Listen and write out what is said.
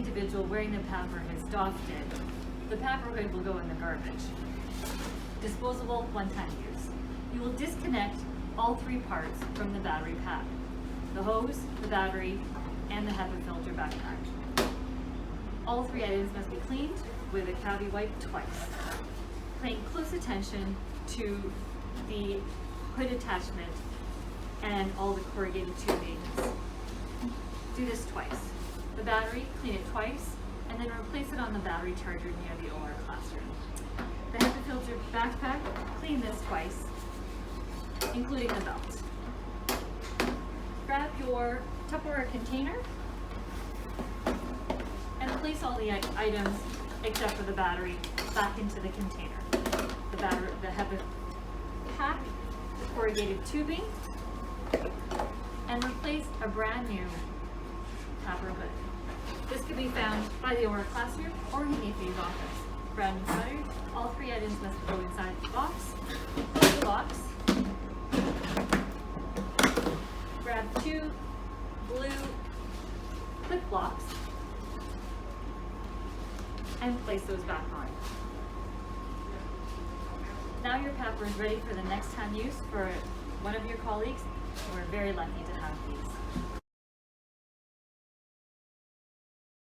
individual wearing the PAPR has doffed it, the PAPR hood will go in the garbage. Disposable, one-time use. You will disconnect all three parts from the battery pack: the hose, the battery, and the HEPA filter backpack. All three items must be cleaned with a cavity wipe twice. Paying close attention to the hood attachment and all the corrugated tubings. Do this twice. The battery, clean it twice, and then replace it on the battery charger near the OR classroom. The HEPA filter backpack, clean this twice, including the belt. Grab your Tupperware container and place all the items, except for the battery, back into the container. The HEPA pack, the corrugated tubing, and replace a brand new PAPR hood. This can be found by the OR classroom or in Nathan's office. Brand new battery. All three items must go inside the box. Close the box. Grab two blue clip blocks and place those back on. Now your PAPR is ready for the next time use for one of your colleagues. We're very lucky to have these.